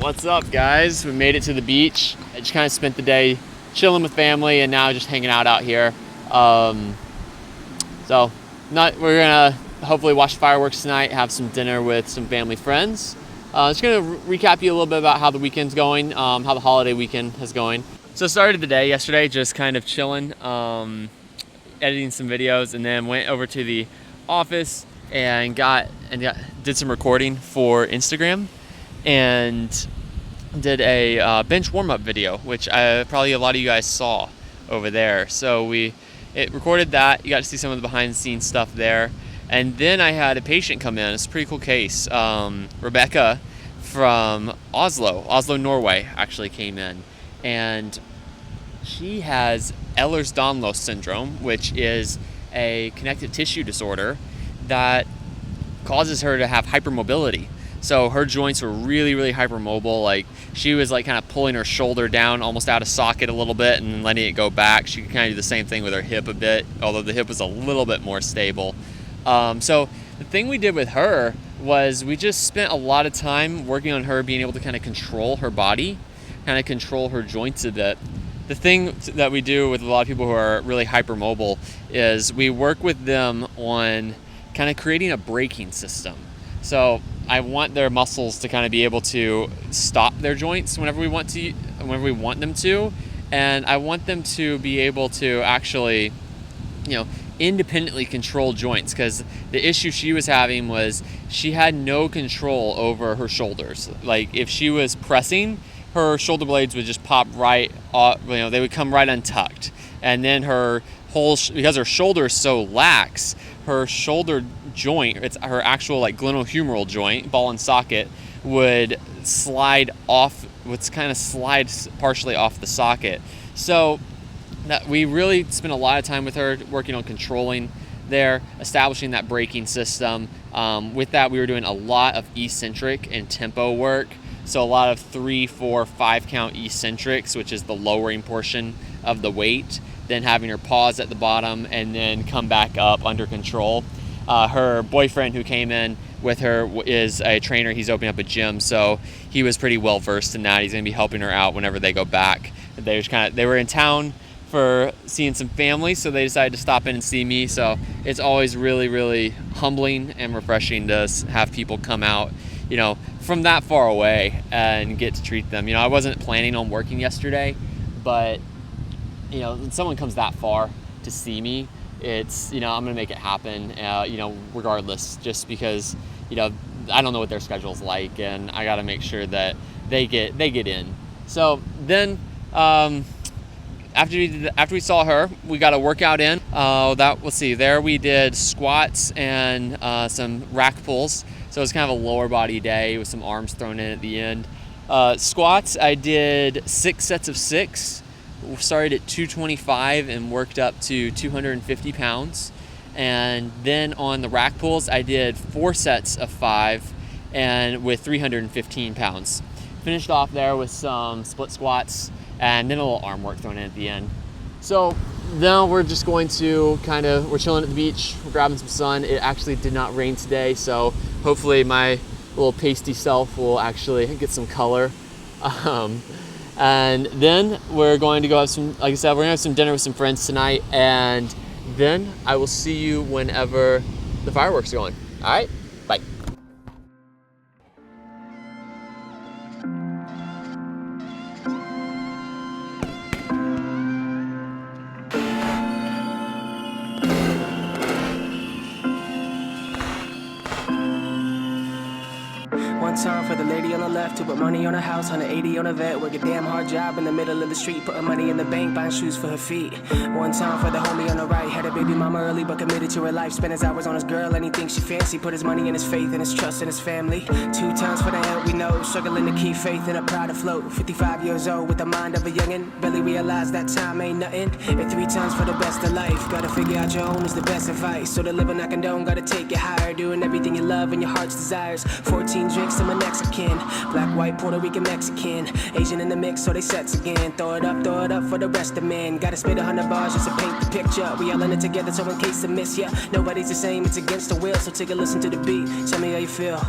What's up, guys? We made it to the beach. I just kind of spent the day chilling with family and now just hanging out here. We're gonna hopefully watch fireworks tonight, have some dinner with some family friends. Just gonna recap you a little bit about how the weekend's going, how the holiday weekend is going. So started the day yesterday just kind of chilling, editing some videos, and then went over to the office and did some recording for Instagram and did a bench warm-up video, which probably a lot of you guys saw over there. So it recorded that. You got to see some of the behind-the-scenes stuff there. And then I had a patient come in. It's a pretty cool case. Rebecca from Oslo, Norway, actually came in, and she has Ehler Danlos syndrome, which is a connective tissue disorder that causes her to have hypermobility. So her joints were really, really hypermobile. Like, she was like kind of pulling her shoulder down almost out of socket a little bit and letting it go back. She could kind of do the same thing with her hip a bit, although the hip was a little bit more stable. So the thing we did with her was we just spent a lot of time working on her being able to kind of control her body, kind of control her joints a bit. The thing that we do with a lot of people who are really hypermobile is we work with them on kind of creating a braking system. So I want their muscles to kind of be able to stop their joints whenever we want them to, and I want them to be able to actually, independently control joints, because the issue she was having was she had no control over her shoulders. Like, if she was pressing, her shoulder blades would just pop right off, they would come right untucked, and then because her shoulder is so lax, her shoulder joint, it's her actual like glenohumeral joint, ball and socket, would slide partially off the socket. So that we really spent a lot of time with her working on controlling there, establishing that braking system. With that, we were doing a lot of eccentric and tempo work. So a lot of 3, 4, 5 count eccentrics, which is the lowering portion of the weight, then having her pause at the bottom and then come back up under control. Her boyfriend who came in with her is a trainer. He's opening up a gym, so he was pretty well versed in that. He's going to be helping her out whenever they go back. They were in town for seeing some family, so they decided to stop in and see me. So it's always really, really humbling and refreshing to have people come out, from that far away and get to treat them. I wasn't planning on working yesterday, but when someone comes that far to see me, it's, I'm gonna make it happen, regardless, just because, I don't know what their schedule's like, and I gotta make sure that they get in. So then, after we saw her, we got a workout in. There we did squats and some rack pulls. So it was kind of a lower body day with some arms thrown in at the end. Squats, I did 6 sets of 6. Started at 225 and worked up to 250 pounds. And then on the rack pulls, I did 4 sets of 5 and with 315 pounds. Finished off there with some split squats and then a little arm work thrown in at the end. So now we're just going to we're chilling at the beach, we're grabbing some sun. It actually did not rain today, so hopefully my little pasty self will actually get some color. And then we're going to go have some, like I said, we're gonna have some dinner with some friends tonight, and then I will see you whenever the fireworks are going. All right, bye. One time for the lady on the left who put money on her house, 180 on a vet, work a damn hard job in the middle of the street, putting money in the bank, buying shoes for her feet. One time for the homie on the right, had a baby mama early but committed to her life, spent his hours on his girl and he thinks she fancy, put his money in his faith and his trust in his family. 2 times for the help we know, struggling to keep faith and a pride afloat. 55 years old with the mind of a youngin', barely realized that time ain't nothing. And 3 times for the best of life, gotta figure out your own is the best advice. So to live and not condone, gotta take it higher, doing everything you love and your heart's desires. 14 drinks, I'm a Mexican, black, white, Puerto Rican, Mexican, Asian in the mix, so they sets again. Throw it up for the rest of men. Gotta spit 100 bars just to paint the picture. We all in it together, so in case I miss ya, nobody's the same, it's against the will. So take a listen to the beat, tell me how you feel.